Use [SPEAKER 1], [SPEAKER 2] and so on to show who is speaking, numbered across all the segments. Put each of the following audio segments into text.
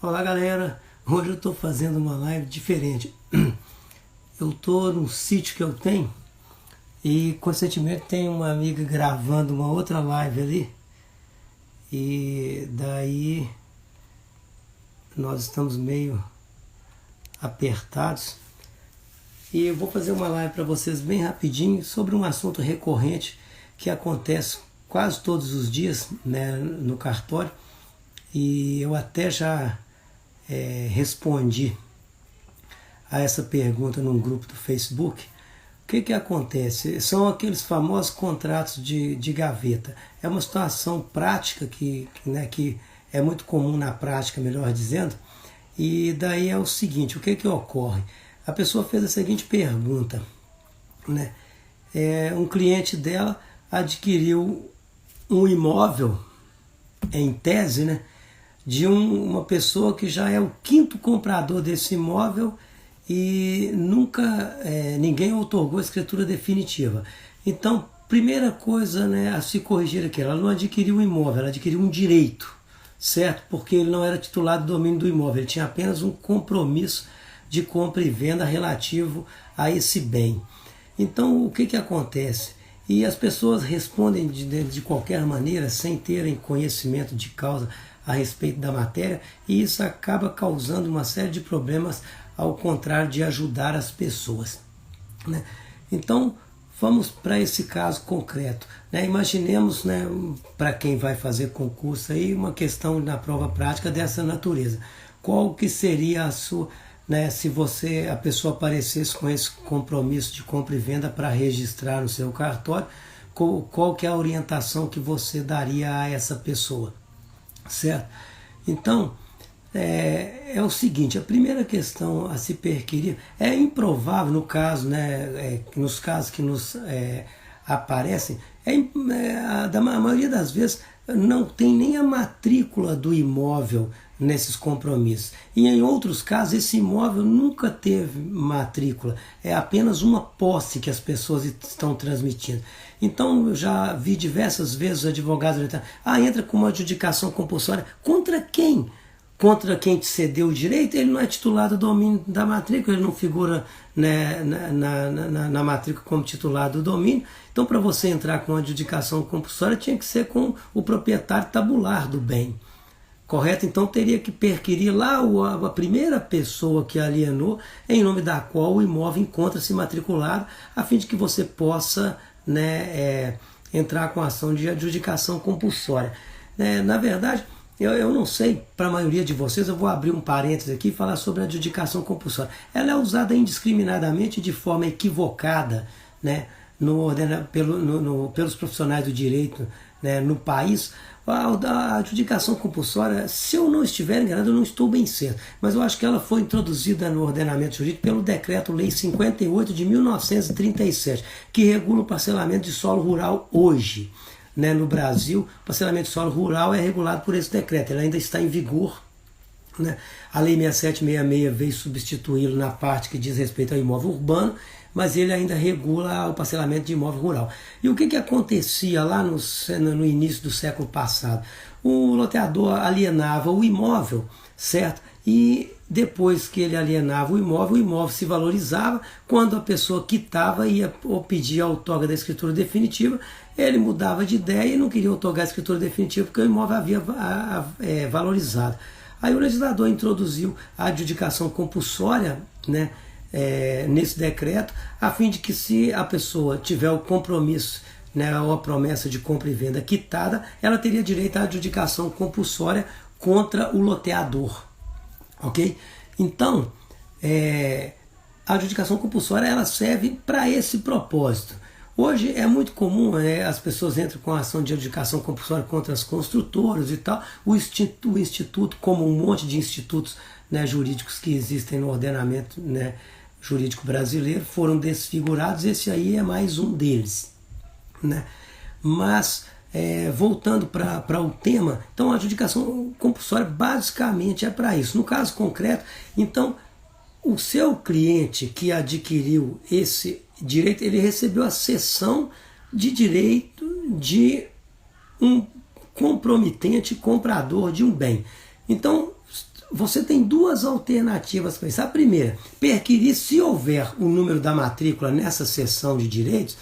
[SPEAKER 1] Olá galera, hoje eu estou fazendo uma live diferente. Eu estou num sítio que eu tenho e consequentemente tem uma amiga gravando uma outra live ali e daí nós estamos meio apertados e eu vou fazer uma live para vocês bem rapidinho sobre um assunto recorrente que acontece quase todos os dias, né, no cartório, e eu até já respondi a essa pergunta num grupo do Facebook. O que acontece? São aqueles famosos contratos de gaveta. É uma situação prática que é muito comum na prática, melhor dizendo, e daí é o seguinte, o que ocorre? A pessoa fez a seguinte pergunta, né? Um cliente dela adquiriu um imóvel, em tese, né, de uma pessoa que já é o quinto comprador desse imóvel e nunca ninguém outorgou a escritura definitiva. Então, primeira coisa, né, a se corrigir aqui, ela não adquiriu um imóvel, ela adquiriu um direito, certo? Porque ele não era titular do domínio do imóvel, ele tinha apenas um compromisso de compra e venda relativo a esse bem. Então, o que acontece? E as pessoas respondem de qualquer maneira, sem terem conhecimento de causa a respeito da matéria, e isso acaba causando uma série de problemas, ao contrário de ajudar as pessoas, né? Então, vamos para esse caso concreto, né? Imaginemos, né, para quem vai fazer concurso aí, uma questão na prova prática dessa natureza. Qual que seria a sua, né, se a pessoa aparecesse com esse compromisso de compra e venda para registrar no seu cartório, qual que é a orientação que você daria a essa pessoa? Certo? Então, é o seguinte, a primeira questão a se perquirir, é improvável no caso, né, nos casos que nos aparecem, a maioria das vezes não tem nem a matrícula do imóvel nesses compromissos. E em outros casos esse imóvel nunca teve matrícula, é apenas uma posse que as pessoas estão transmitindo. Então eu já vi diversas vezes os advogados orientando, entra com uma adjudicação compulsória. Contra quem? Contra quem te cedeu o direito? Ele não é titular do domínio da matrícula, ele não figura, né, na matrícula como titular do domínio. Então, para você entrar com uma adjudicação compulsória, tinha que ser com o proprietário tabular do bem. Correto? Então teria que perquirir lá a primeira pessoa que alienou, em nome da qual o imóvel encontra-se matriculado, a fim de que você possa, né, entrar com a ação de adjudicação compulsória. Na verdade, eu não sei, para a maioria de vocês, eu vou abrir um parênteses aqui e falar sobre a adjudicação compulsória. Ela é usada indiscriminadamente de forma equivocada, né, pelos profissionais do direito, né, no país. A adjudicação compulsória, se eu não estiver enganado, eu não estou bem certo, mas eu acho que ela foi introduzida no ordenamento jurídico pelo Decreto-Lei 58 de 1937, que regula o parcelamento de solo rural hoje. Né, no Brasil, o parcelamento de solo rural é regulado por esse decreto, ele ainda está em vigor, né? A Lei 6766 veio substituí-lo na parte que diz respeito ao imóvel urbano, mas ele ainda regula o parcelamento de imóvel rural. E o que acontecia lá no início do século passado? O loteador alienava o imóvel, certo? E depois que ele alienava o imóvel se valorizava. Quando a pessoa quitava, ia pedir a outorga da escritura definitiva, ele mudava de ideia e não queria outorgar a escritura definitiva porque o imóvel havia valorizado. Aí o legislador introduziu a adjudicação compulsória, né, nesse decreto, a fim de que, se a pessoa tiver o compromisso, né, ou a promessa de compra e venda quitada, ela teria direito à adjudicação compulsória contra o loteador. Ok? Então, a adjudicação compulsória ela serve para esse propósito. Hoje é muito comum, as pessoas entram com a ação de adjudicação compulsória contra as construtoras e tal. O instituto, como um monte de institutos, né, jurídicos que existem no ordenamento, né, jurídico brasileiro, foram desfigurados. Esse aí é mais um deles, né? Mas, voltando para o tema, então a adjudicação compulsória basicamente é para isso. No caso concreto, então, o seu cliente que adquiriu esse direito, ele recebeu a cessão de direito de um compromitente comprador de um bem. Então, você tem duas alternativas para isso. A primeira, perquirir se houver o número da matrícula nessa seção de direitos.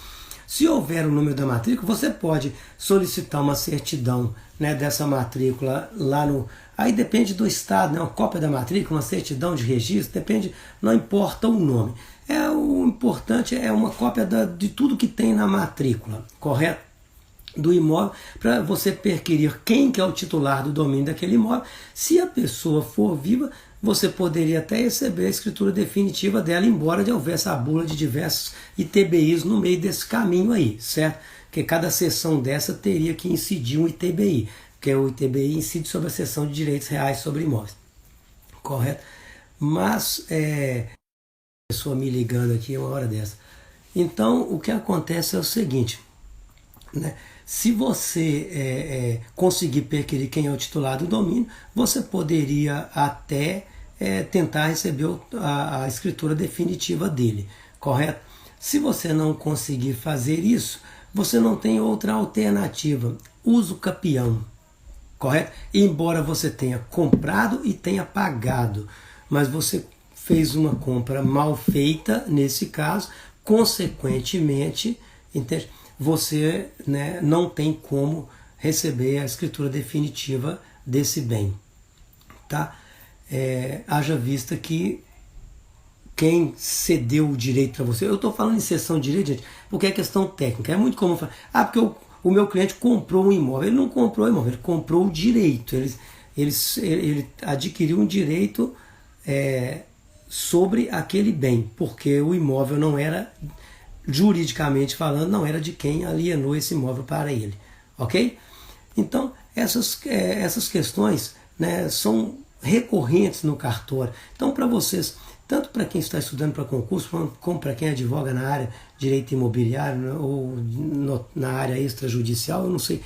[SPEAKER 1] Se houver o número da matrícula, você pode solicitar uma certidão, né, dessa matrícula lá no... Aí depende do estado, né, uma cópia da matrícula, uma certidão de registro, depende, não importa o nome. O importante é uma cópia de tudo que tem na matrícula, correto? Do imóvel, para você perquirir quem que é o titular do domínio daquele imóvel. Se a pessoa for viva, você poderia até receber a escritura definitiva dela, embora houvesse a bula de diversos ITBIs no meio desse caminho aí, certo? Porque cada sessão dessa teria que incidir um ITBI, porque o ITBI incide sobre a seção de direitos reais sobre imóveis, correto? Mas, a pessoa me ligando aqui uma hora dessa. Então, o que acontece é o seguinte, né? Se você conseguir perquirir quem é o titular do domínio, você poderia até tentar receber a escritura definitiva dele, correto? Se você não conseguir fazer isso, você não tem outra alternativa. Uso capião, correto? Embora você tenha comprado e tenha pagado, mas você fez uma compra mal feita nesse caso, consequentemente, entende? Você, né, não tem como receber a escritura definitiva desse bem, tá? Haja vista que quem cedeu o direito para você, eu estou falando em cessão de direito, gente, porque é questão técnica, é muito comum falar, porque o meu cliente comprou um imóvel. Ele não comprou o imóvel, ele comprou o direito, ele adquiriu um direito sobre aquele bem, porque o imóvel não era, juridicamente falando, não era de quem alienou esse imóvel para ele, ok? Então, essas questões, né, são recorrentes no cartório. Então, para vocês, tanto para quem está estudando para concurso, como para quem advoga na área de direito imobiliário, né, ou na área extrajudicial, eu não sei,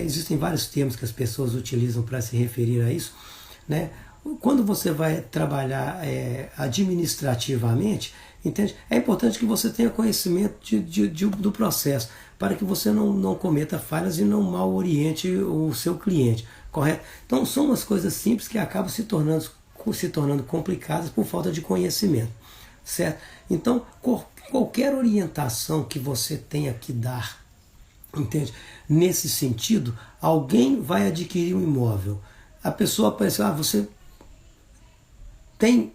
[SPEAKER 1] existem vários termos que as pessoas utilizam para se referir a isso, né? Quando você vai trabalhar administrativamente, entende? É importante que você tenha conhecimento do processo, para que você não cometa falhas e não mal oriente o seu cliente, correto? Então são umas coisas simples que acabam se tornando complicadas por falta de conhecimento, certo? Então qualquer orientação que você tenha que dar, entende? Nesse sentido, alguém vai adquirir um imóvel, a pessoa apareceu, você tem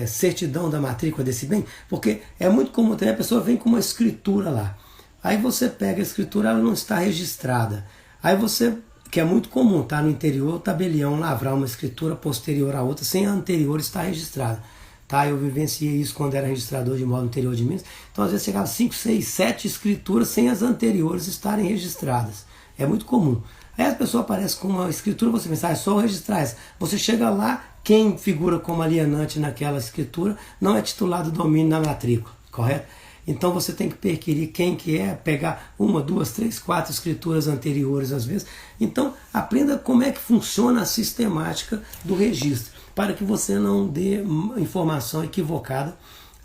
[SPEAKER 1] certidão da matrícula desse bem? Porque é muito comum, a pessoa vem com uma escritura lá, aí você pega a escritura, ela não está registrada, aí você, que é muito comum, tá? No interior, o tabelião lavrar uma escritura posterior à outra, sem a anterior estar registrada, tá? Eu vivenciei isso quando era registrador de imóvel no interior de Minas, então às vezes chegava 5, 6, 7 escrituras sem as anteriores estarem registradas, é muito comum. Aí a pessoa aparece com uma escritura, você pensa, é só registrar essa. Você chega lá, quem figura como alienante naquela escritura não é titular do domínio na matrícula, correto? Então você tem que perquirir quem que é, pegar 1, 2, 3, 4 escrituras anteriores às vezes. Então aprenda como é que funciona a sistemática do registro, para que você não dê informação equivocada,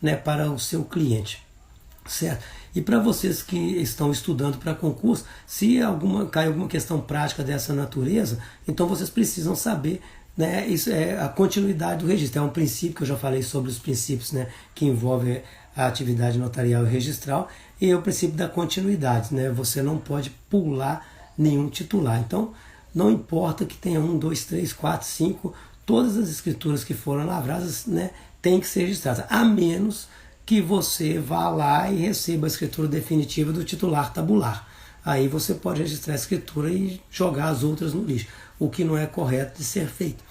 [SPEAKER 1] né, para o seu cliente, certo? E para vocês que estão estudando para concurso, se cai alguma questão prática dessa natureza, então vocês precisam saber, né, isso é a continuidade do registro. É um princípio que eu já falei sobre os princípios, né, que envolvem a atividade notarial e registral, e é o princípio da continuidade, né? Você não pode pular nenhum titular. Então, não importa que tenha 1, 2, 3, 4, 5, todas as escrituras que foram lavradas, né, têm que ser registradas, a menos que você vá lá e receba a escritura definitiva do titular tabular. Aí você pode registrar a escritura e jogar as outras no lixo, o que não é correto de ser feito,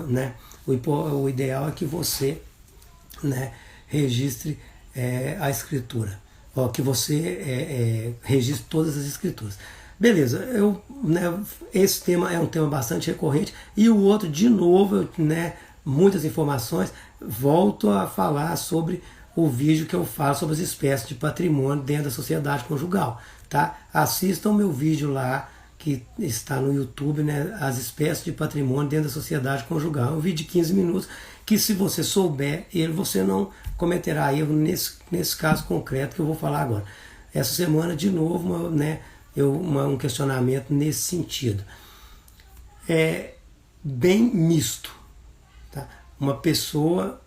[SPEAKER 1] né? O ideal é que você, né, registre a escritura, que você registre todas as escrituras. Beleza, esse tema é um tema bastante recorrente, e o outro, de novo, né, muitas informações, volto a falar sobre o vídeo que eu falo sobre as espécies de patrimônio dentro da sociedade conjugal, tá? Assistam o meu vídeo lá, que está no YouTube, né, as espécies de patrimônio dentro da sociedade conjugal. É um vídeo de 15 minutos, que se você souber ele, você não cometerá erro nesse caso concreto que eu vou falar agora. Essa semana, de novo, um questionamento nesse sentido. bem misto. Tá? Uma pessoa,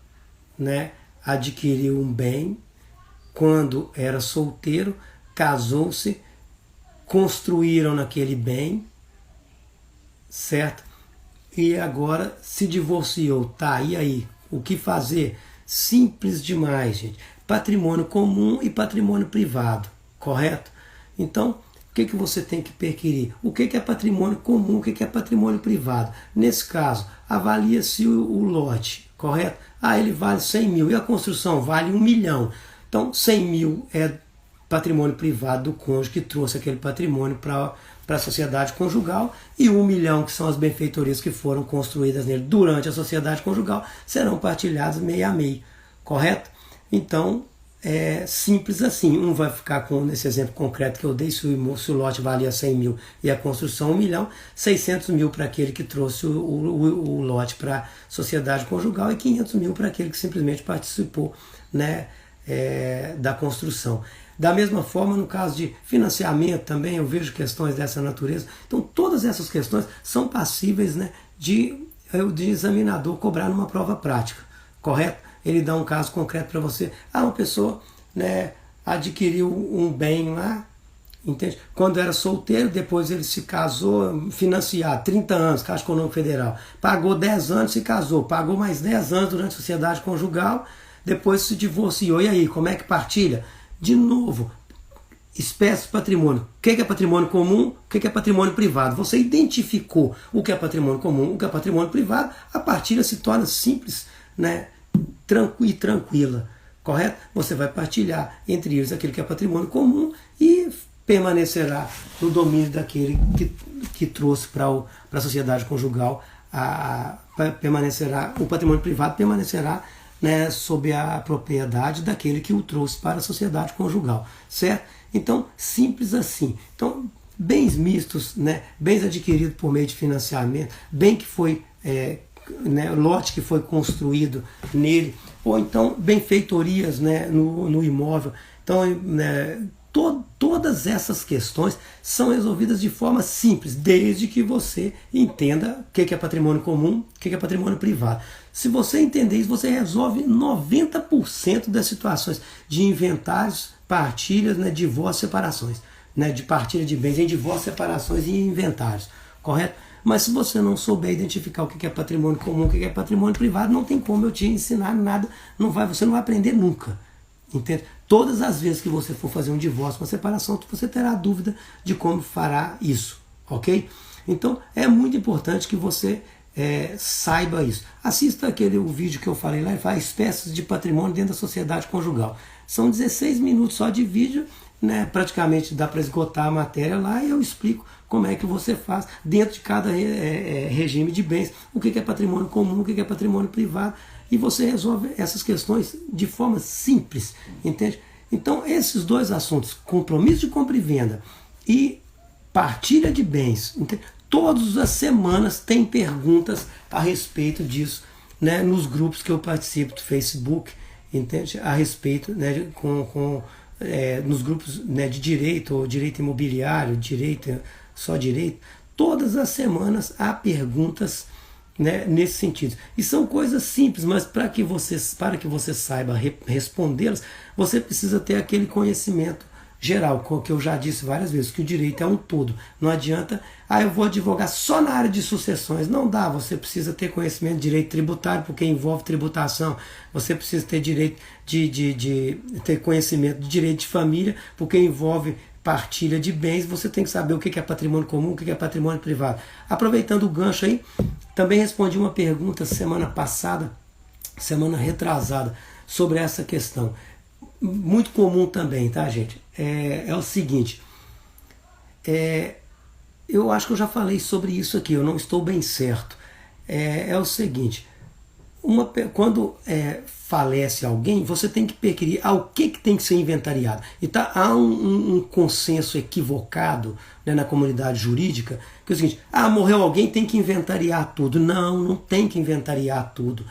[SPEAKER 1] né, adquiriu um bem quando era solteiro, casou-se, construíram naquele bem, certo? E agora se divorciou. Tá, e aí? O que fazer? Simples demais, gente. Patrimônio comum e patrimônio privado, correto? Então, o que você tem que perquirir? O que é patrimônio comum, o que é patrimônio privado? Nesse caso, avalia-se o lote, correto? Ah, ele vale 100 mil e a construção vale 1 milhão. Então, 100 mil é patrimônio privado do cônjuge que trouxe aquele patrimônio para a sociedade conjugal, e 1 milhão, que são as benfeitorias que foram construídas nele durante a sociedade conjugal, serão partilhadas meio a meio, correto? Então, é simples assim. Um vai ficar com, nesse exemplo concreto que eu dei, se o lote valia 100 mil e a construção 1 milhão, 600 mil para aquele que trouxe o lote para a sociedade conjugal e 500 mil para aquele que simplesmente participou, né, da construção. Da mesma forma, no caso de financiamento também, eu vejo questões dessa natureza. Então, todas essas questões são passíveis, né, de examinador cobrar numa prova prática, correto? Ele dá um caso concreto para você. Ah, uma pessoa, né, adquiriu um bem lá, entende? Quando era solteiro, depois ele se casou, financiado, 30 anos, Caixa Econômica Federal. Pagou 10 anos, se casou. Pagou mais 10 anos durante a sociedade conjugal, depois se divorciou. E aí, como é que partilha? De novo, espécie de patrimônio. O que é patrimônio comum? O que é patrimônio privado? Você identificou o que é patrimônio comum, o que é patrimônio privado, a partilha se torna simples, né, e tranquila, correto? Você vai partilhar entre eles aquilo que é patrimônio comum e permanecerá no domínio daquele que trouxe para a sociedade conjugal, o patrimônio privado permanecerá, né, sob a propriedade daquele que o trouxe para a sociedade conjugal, certo? Então, simples assim. Então, bens mistos, né, bens adquiridos por meio de financiamento, bem que foi, né, lote que foi construído nele, ou então benfeitorias, né, no imóvel. Então, né, todas essas questões são resolvidas de forma simples, desde que você entenda o que é patrimônio comum, o que é patrimônio privado. Se você entender isso, você resolve 90% das situações de inventários, partilhas, né, divórcio, separações, né, de partilha de bens em divórcio, separações e inventários, correto? Mas se você não souber identificar o que é patrimônio comum, o que é patrimônio privado, não tem como eu te ensinar nada, você não vai aprender nunca. Entende? Todas as vezes que você for fazer um divórcio, uma separação, você terá dúvida de como fará isso, ok? Então é muito importante que você saiba isso. Assista o vídeo que eu falei lá, faz espécies de patrimônio dentro da sociedade conjugal. São 16 minutos só de vídeo, né? Praticamente dá para esgotar a matéria lá, e eu explico como é que você faz dentro de cada regime de bens, o que é patrimônio comum, o que é patrimônio privado, e você resolve essas questões de forma simples, entende? Então, esses dois assuntos, compromisso de compra e venda e partilha de bens, entende? Todas as semanas tem perguntas a respeito disso, né, nos grupos que eu participo do Facebook, entende? A respeito, né, nos grupos, né, de direito, ou direito imobiliário, só direito, todas as semanas há perguntas, né, nesse sentido. E são coisas simples, mas para que você saiba respondê-las, você precisa ter aquele conhecimento geral, que eu já disse várias vezes, que o direito é um todo. Não adianta, eu vou advogar só na área de sucessões. Não dá, você precisa ter conhecimento de direito tributário, porque envolve tributação. Você precisa ter direito ter conhecimento de direito de família, porque envolve partilha de bens. Você tem que saber o que é patrimônio comum, o que é patrimônio privado. Aproveitando o gancho aí, também respondi uma pergunta semana retrasada, sobre essa questão. Muito comum também, tá, gente? É o seguinte, eu acho que eu já falei sobre isso aqui, eu não estou bem certo. É o seguinte, quando falece alguém, você tem que perquirir o que tem que ser inventariado. E há um consenso equivocado, né, na comunidade jurídica, que é o seguinte: morreu alguém, tem que inventariar tudo. Não tem que inventariar tudo.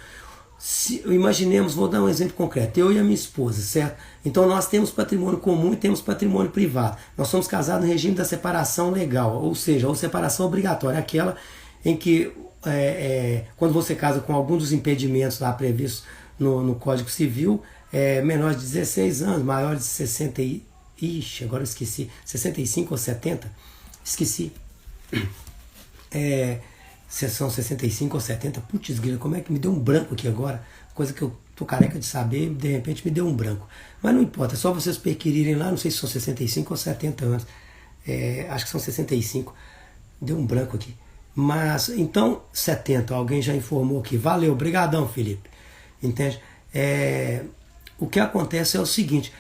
[SPEAKER 1] Imaginemos, vou dar um exemplo concreto, eu e a minha esposa, certo? Então nós temos patrimônio comum e temos patrimônio privado. Nós somos casados no regime da separação legal, ou seja, ou separação obrigatória, aquela em que quando você casa com algum dos impedimentos lá previstos no Código Civil, menor de 16 anos, maior de 60 ixi, agora eu esqueci, 65 ou 70, esqueci. Se são 65 ou 70, putz grila, como é que me deu um branco aqui agora? Coisa que eu tô careca de saber, de repente me deu um branco. Mas não importa, é só vocês perquirirem lá, não sei se são 65 ou 70 anos. Acho que são 65. Deu um branco aqui. Mas, então, 70, alguém já informou aqui. Valeu, brigadão, Felipe. Entende? O que acontece é o seguinte,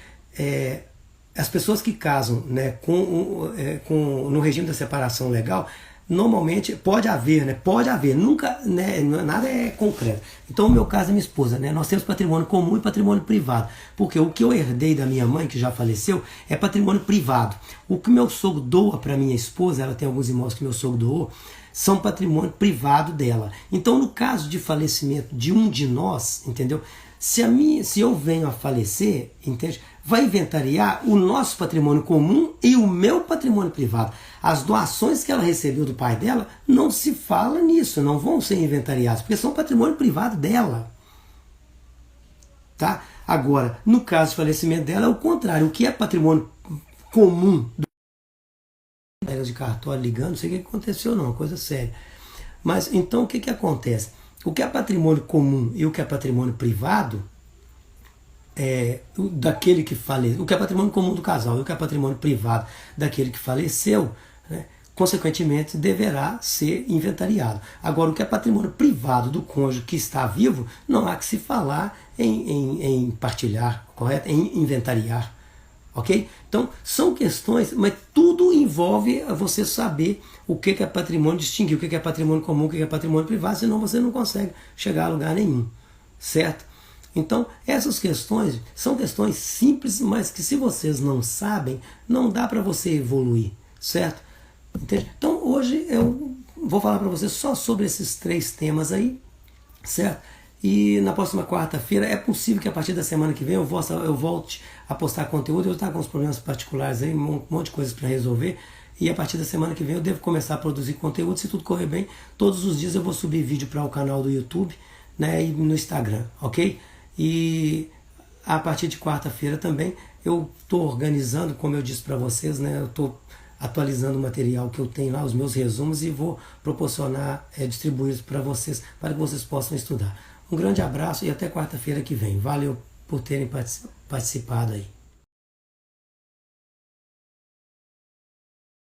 [SPEAKER 1] as pessoas que casam, né, no regime da separação legal, normalmente pode haver, né? Pode haver, nunca, né? Nada é concreto. Então, o meu caso é minha esposa, né? Nós temos patrimônio comum e patrimônio privado. Porque o que eu herdei da minha mãe, que já faleceu, é patrimônio privado. O que meu sogro doa para minha esposa, ela tem alguns imóveis que meu sogro doou, são patrimônio privado dela. Então, no caso de falecimento de um de nós, entendeu? Se eu venho a falecer, entende? Vai inventariar o nosso patrimônio comum e o meu patrimônio privado. As doações que ela recebeu do pai dela, não se fala nisso, não vão ser inventariadas, porque são patrimônio privado dela. Tá? Agora, no caso de falecimento dela, é o contrário. O que é patrimônio comum de cartório ligando, não sei o que aconteceu não, coisa séria. Mas então o que acontece? O que é patrimônio comum e o que é patrimônio privado, daquele que faleceu, o que é patrimônio comum do casal e o que é patrimônio privado daquele que faleceu, né, consequentemente deverá ser inventariado. Agora, o que é patrimônio privado do cônjuge que está vivo, não há que se falar em partilhar, correto? Em inventariar. Ok? Então, são questões, mas tudo envolve você saber o que é patrimônio, distinguir o que é patrimônio comum, o que é patrimônio privado, senão você não consegue chegar a lugar nenhum, certo? Então, essas questões são questões simples, mas que se vocês não sabem, não dá para você evoluir, certo? Entende? Então, hoje eu vou falar para vocês só sobre esses 3 temas aí, certo? E na próxima quarta-feira, é possível que a partir da semana que vem eu volte a postar conteúdo. Eu estou com uns problemas particulares aí, um monte de coisas para resolver. E a partir da semana que vem eu devo começar a produzir conteúdo. Se tudo correr bem, todos os dias eu vou subir vídeo para o canal do YouTube, né, e no Instagram, ok? E a partir de quarta-feira também eu estou organizando, como eu disse para vocês, né, eu estou atualizando o material que eu tenho lá, os meus resumos, e vou proporcionar, distribuir para vocês, para que vocês possam estudar. Um grande abraço e até quarta-feira que vem. Valeu por terem participado aí.